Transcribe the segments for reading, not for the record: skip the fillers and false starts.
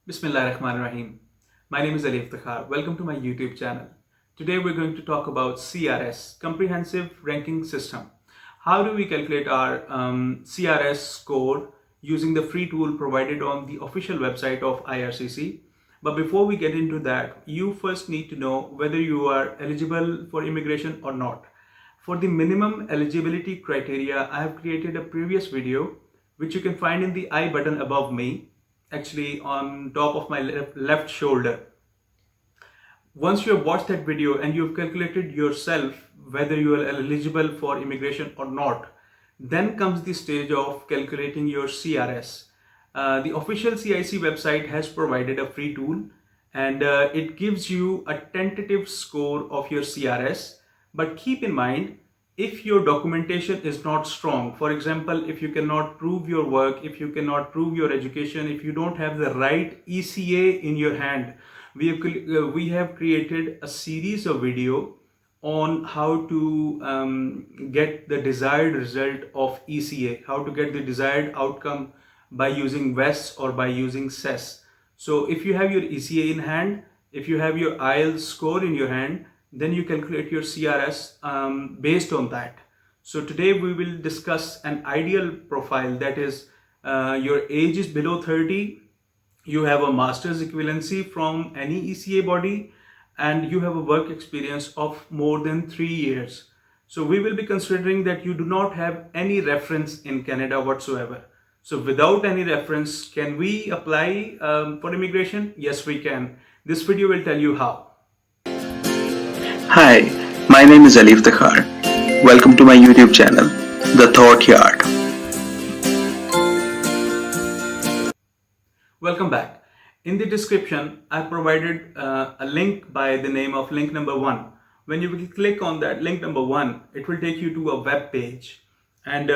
Bismillahirrahmanirrahim. My name is Ali Iftikhar. Welcome to my YouTube channel. Today we're going to talk about CRS, Comprehensive Ranking System. How do we calculate our CRS score using the free tool provided on the official website of IRCC? But before we get into that, you first need to know whether you are eligible for immigration or not. For the minimum eligibility criteria, I have created a previous video which you can find in the I button above me, actually on top of my left shoulder. Once you have watched that video and you have calculated yourself whether you are eligible for immigration or not, then comes the stage of calculating your CRS. The official CIC website has provided a free tool, and it gives you a tentative score of your CRS. But keep in mind, if your documentation is not strong, for example, if you cannot prove your work, if you cannot prove your education, if you don't have the right ECA in your hand, we have created a series of video on how to get the desired result of ECA, how to get the desired outcome by using WES or by using SES. So if you have your ECA in hand, if you have your IELTS score in your hand, then you calculate your CRS based on that. So today we will discuss an ideal profile, that is your age is below 30, you have a master's equivalency from any ECA body, and you have a work experience of more than 3 years. So we will be considering that you do not have any reference in Canada whatsoever. So without any reference, can we apply for immigration? Yes, we can. This video will tell you how. Hi, my name is Alif Dakhar. Welcome to my YouTube channel, The Thought Yard. Welcome back. In the description, I provided a link by the name of link number 1. When you will click on that link number 1, it will take you to a web page, and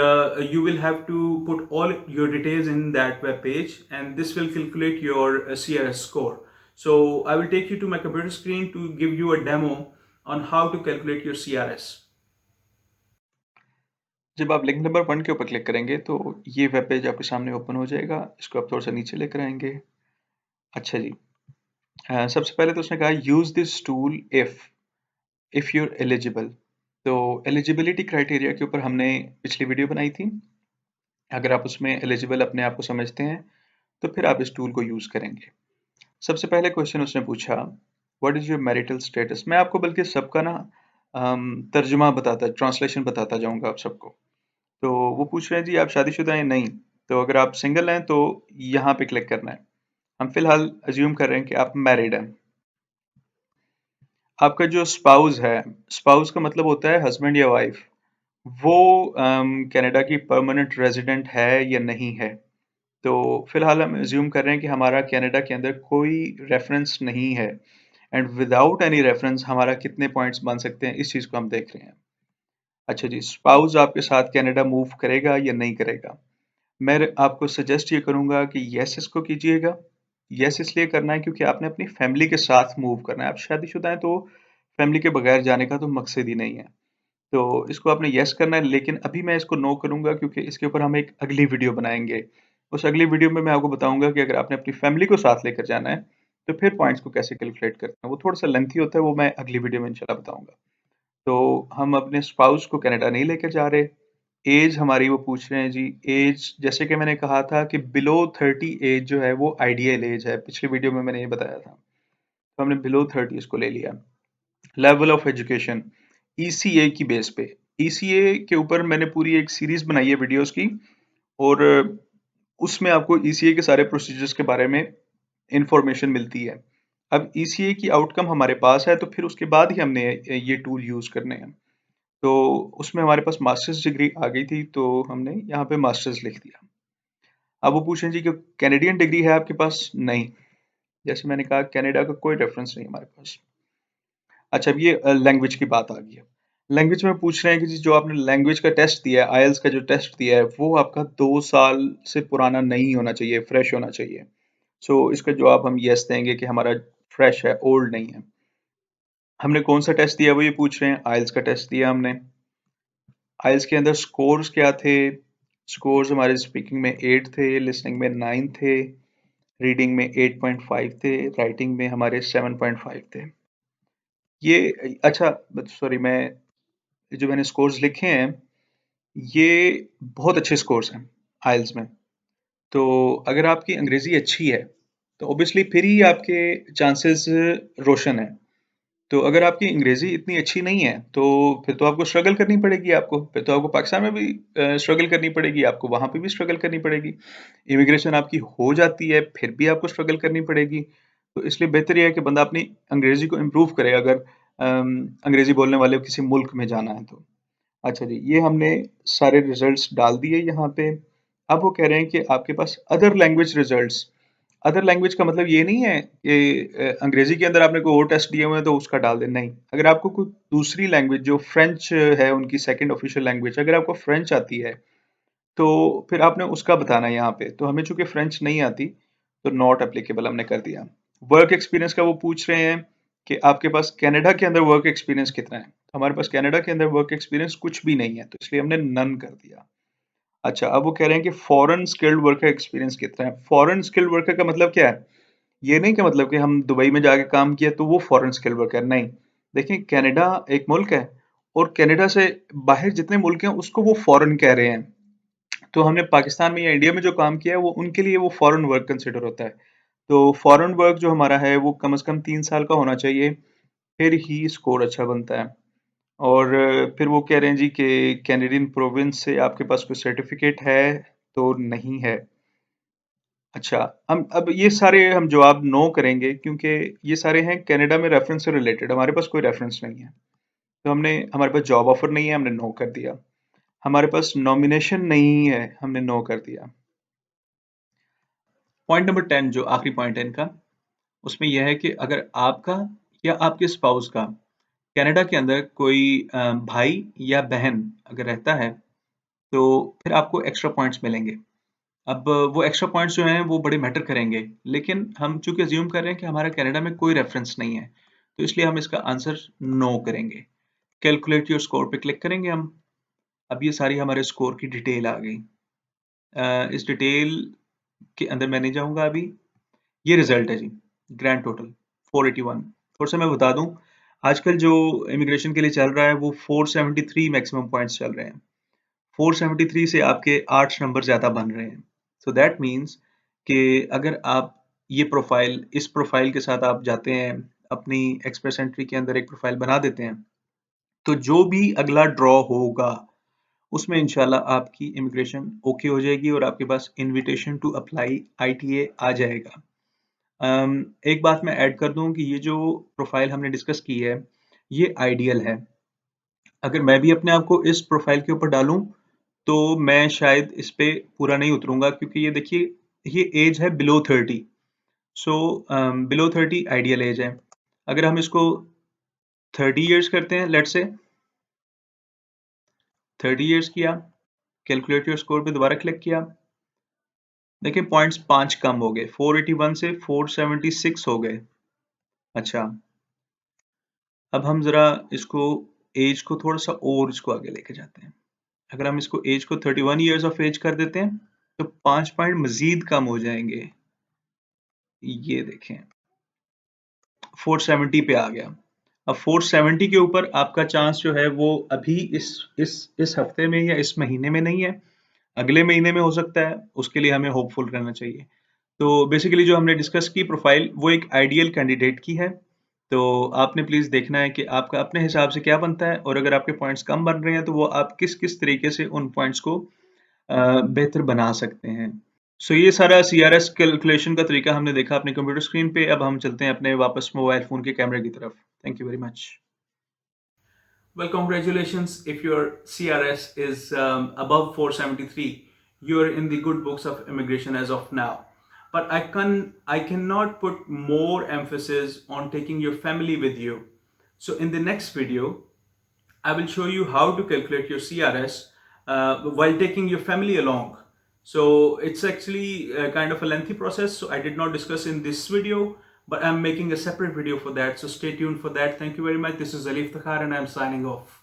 you will have to put all your details in that web page, and this will calculate your CRS score. So I will take you to my computer screen to give you a demo on how to calculate your CRS. जब आप link number 1 के ऊपर click करेंगे तो ये web page आपके सामने open हो जाएगा। इसको आप थोड़ा सा नीचे लेकर आएंगे। अच्छा जी, सबसे पहले तो उसने कहा use this tool if you're eligible. तो एलिजिबिलिटी क्राइटेरिया के ऊपर हमने पिछली वीडियो बनाई थी। अगर आप उसमें एलिजिबल अपने आप को समझते हैं तो फिर आप इस टूल को यूज करेंगे। सबसे पहले क्वेश्चन उसने पूछा what is your marital status. मैं आपको बल्कि सबका ना तर्जुमा बताता, ट्रांसलेशन बताता जाऊंगा आप सबको। तो वो पूछ रहे हैं जी आप शादीशुदा हैं? नहीं। तो अगर आप सिंगल हैं तो यहाँ पे क्लिक करना है। हम फिलहाल अज्यूम कर रहे हैं कि आप मैरिड हैं। आपका जो स्पाउस है, स्पाउस का मतलब होता है हस्बैंड या वाइफ, वो कनाडा की परमानेंट रेजिडेंट है या नहीं है। तो फिलहाल हम अज्यूम कर रहे हैं कि हमारा कनाडा के अंदर कोई रेफरेंस नहीं है, एंड विदाउट एनी रेफरेंस हमारा कितने पॉइंट्स बन सकते हैं इस चीज़ को हम देख रहे हैं। अच्छा जी, स्पाउस आपके साथ कनाडा मूव करेगा या नहीं करेगा? मैं आपको सजेस्ट ये करूंगा कि यस इसको कीजिएगा। यस इसलिए करना है क्योंकि आपने अपनी फैमिली के साथ मूव करना है। आप शादीशुदा हैं तो फैमिली के बगैर जाने का तो मकसद ही नहीं है। तो इसको आपने यस करना है, लेकिन अभी मैं इसको नो करूंगा क्योंकि इसके ऊपर हम एक अगली वीडियो बनाएंगे। उस अगली वीडियो में मैं आपको बताऊंगा कि अगर आपने अपनी फैमिली को साथ लेकर जाना है तो फिर पॉइंट्स को कैसे कैलकुलेट करते हैं। वो थोड़ा सा लेंथी होता है, वो मैं अगली वीडियो में इंशाल्लाह बताऊंगा। तो हम अपने स्पाउस को कनाडा नहीं लेकर जा रहे। एज हमारी वो पूछ रहे हैं जी। एज जैसे कि मैंने कहा था कि बिलो 30 एज जो है वो आइडियल एज है, पिछली वीडियो में मैंने ये बताया था। तो हमने बिलो 30 इसको ले लिया। लेवल ऑफ एजुकेशन ईसीए की बेस पे, ईसीए के ऊपर मैंने पूरी एक सीरीज बनाई है वीडियोस की, और उसमें आपको ईसीए के सारे प्रोसीजर्स के बारे में इंफॉर्मेशन मिलती है। अब ईसीए की आउटकम हमारे पास है तो फिर उसके बाद ही हमने ये टूल यूज करने हैं। तो उसमें हमारे पास मास्टर्स डिग्री आ गई थी तो हमने यहाँ पे मास्टर्स लिख दिया। अब वो पूछें जी कि कैनेडियन डिग्री है आपके पास? नहीं। जैसे मैंने कहा कनाडा का कोई रेफरेंस नहीं हमारे पास। अच्छा, अब ये लैंग्वेज की बात आ गई है। लैंग्वेज में पूछ रहे हैं कि जी जो आपने लैंग्वेज का टेस्ट दिया है, आईएलटीएस का जो टेस्ट दिया है, वो आपका 2 साल से पुराना नहीं होना चाहिए, फ्रेश होना चाहिए। सो इसका जवाब हम यस देंगे कि हमारा फ्रेश है, ओल्ड नहीं है। हमने कौन सा टेस्ट दिया वो ये पूछ रहे हैं। आईएलटीएस का टेस्ट दिया हमने। आइल्स के अंदर स्कोर्स क्या थे? स्कोर्स हमारे स्पीकिंग में 8 थे, लिसनिंग में 9 थे, रीडिंग में 8.5 थे, राइटिंग में हमारे 7.5 थे। ये अच्छा सॉरी जो मैंने स्कोर्स लिखे हैं, ये बहुत अच्छे स्कोर्स हैं आइल्स में। तो अगर आपकी अंग्रेज़ी अच्छी है, तो ऑब्वियसली फिर ही आपके चांसेस रोशन हैं। तो अगर आपकी अंग्रेज़ी इतनी अच्छी नहीं है, तो फिर तो आपको स्ट्रगल करनी पड़ेगी आपको। फिर तो आपको पाकिस्तान में भी स्ट्रगल करनी पड़ेगी, आपको वहाँ पे भी स्ट्रगल करनी पड़ेगी। इमिग्रेशन आपकी हो जाती है, फिर भी आपको स्ट्रगल करनी पड़ेगी। तो इसलिए बेहतर ये है कि बंदा अपनी अंग्रेज़ी को इम्प्रूव करे अगर अंग्रेज़ी बोलने वाले किसी मुल्क में जाना है तो। अच्छा जी, ये हमने सारे रिज़ल्ट्स डाल दिए यहाँ पे। अब वो कह रहे हैं कि आपके पास other language results. Other language का मतलब ये नहीं है कि अंग्रेजी के अंदर आपने कोई और टेस्ट दिए हुए हैं तो उसका डाल दें, नहीं। अगर आपको कोई दूसरी लैंग्वेज जो फ्रेंच है उनकी सेकंड ऑफिशियल लैंग्वेज, अगर आपको फ्रेंच आती है तो फिर आपने उसका बताना है यहाँ पे। तो हमें चूंकि फ्रेंच नहीं आती तो नॉट एप्लीकेबल हमने कर दिया। वर्क एक्सपीरियंस का वो पूछ रहे हैं कि आपके पास कनाडा के अंदर वर्क एक्सपीरियंस कितना है। तो हमारे पास कनाडा के अंदर वर्क एक्सपीरियंस कुछ भी नहीं है, तो इसलिए हमने नन कर दिया। अच्छा, अब वो कह रहे हैं कि फॉरेन स्किल्ड वर्कर एक्सपीरियंस कितना है। फॉरेन स्किल्ड वर्कर का मतलब क्या है? ये नहीं कि मतलब कि हम दुबई में जाके काम किया तो वो फॉरेन स्किल्ड वर्कर, नहीं। देखिए, कनाडा एक मुल्क है और कनाडा से बाहर जितने मुल्क हैं उसको वो फॉरेन कह रहे हैं। तो हमने पाकिस्तान में या इंडिया में जो काम किया है वो उनके लिए वो फॉरेन वर्क कंसिडर होता है। तो फॉरेन वर्क जो हमारा है वो कम से कम 3 साल का होना चाहिए, फिर ही स्कोर अच्छा बनता है। और फिर वो कह रहे हैं जी कि कैनेडियन प्रोविंस से आपके पास कोई सर्टिफिकेट है, तो नहीं है। अच्छा, हम अब ये सारे हम जवाब नो करेंगे क्योंकि ये सारे हैं कनाडा में रेफरेंस से रिलेटेड, हमारे पास कोई रेफरेंस नहीं है। तो हमारे पास जॉब ऑफर नहीं है, हमने नो कर दिया। हमारे पास नॉमिनेशन नहीं है, हमने नो कर दिया। पॉइंट नंबर 10 जो आखिरी पॉइंट है इनका, उसमें यह है कि अगर आपका या आपके स्पाउस का कनाडा के अंदर कोई भाई या बहन अगर रहता है तो फिर आपको एक्स्ट्रा पॉइंट्स मिलेंगे। अब वो एक्स्ट्रा पॉइंट्स जो हैं वो बड़े मैटर करेंगे, लेकिन हम चूंकि अज्यूम कर रहे हैं कि हमारा कनाडा में कोई रेफरेंस नहीं है, तो इसलिए हम इसका आंसर नो करेंगे। कैलकुलेट योर स्कोर पे क्लिक करेंगे हम। अब ये सारी हमारे स्कोर की डिटेल आ गई। इस डिटेल के अंदर मैं नहीं जाऊंगा अभी। ये रिजल्ट है जी, ग्रैंड टोटल 481। थोड़ा सा मैं बता दूं, आजकल जो इमिग्रेशन के लिए चल रहा है वो 473 मैक्सिमम पॉइंट्स चल रहे हैं। 473 से आपके 8 नंबर ज़्यादा बन रहे हैं। सो दैट मीन्स कि अगर आप इस प्रोफाइल के साथ आप जाते हैं, अपनी एक्सप्रेस एंट्री के अंदर एक प्रोफाइल बना देते हैं, तो जो भी अगला ड्रॉ होगा उसमें इंशाल्लाह आपकी इमिग्रेशन ओके हो जाएगी और आपके पास इनविटेशन टू अप्लाई ITA आ जाएगा। एक बात मैं ऐड कर दूं कि ये जो प्रोफाइल हमने डिस्कस की है ये आइडियल है। अगर मैं भी अपने आप को इस प्रोफाइल के ऊपर डालूं तो मैं शायद इस पे पूरा नहीं उतरूंगा, क्योंकि ये देखिए ये एज है below 30। So below 30 ideal age है। अगर हम इसको 30 इयर्स करते हैं, लेट्स से 30 इयर्स किया, कैलकुलेट योर स्कोर पे दोबारा क्लिक किया, देखिए पॉइंट्स 5 कम हो गए, 481 से 476 हो गए। अच्छा, अब हम जरा इसको एज को थोड़ा सा और इसको आगे लेके जाते हैं। अगर हम इसको एज को 31 इयर्स ऑफ एज कर देते हैं तो 5 पॉइंट मजीद कम हो जाएंगे। ये देखें 470 पे आ गया। अब 470 के ऊपर आपका चांस जो है वो अभी इस हफ्ते में या इस महीने में नहीं है, अगले महीने में हो सकता है। उसके लिए हमें होपफुल रहना चाहिए। तो बेसिकली जो हमने डिस्कस की प्रोफाइल वो एक आइडियल कैंडिडेट की है। तो आपने प्लीज़ देखना है कि आपका अपने हिसाब से क्या बनता है, और अगर आपके पॉइंट्स कम बन रहे हैं तो वो आप किस किस तरीके से उन पॉइंट्स को बेहतर बना सकते हैं। सो ये सारा CRS कैलकुलेशन का तरीका हमने देखा अपने कंप्यूटर स्क्रीन पे। अब हम चलते हैं अपने वापस मोबाइल फ़ोन के कैमरे की तरफ। Thank you very much. Well, congratulations. If your CRS is above 473, you're in the good books of immigration as of now. But I cannot put more emphasis on taking your family with you. So in the next video, I will show you how to calculate your CRS while taking your family along. So it's actually kind of a lengthy process, so I did not discuss in this video, but I'm making a separate video for that. So stay tuned for that. Thank you very much. This is Alif Takhar and I'm signing off.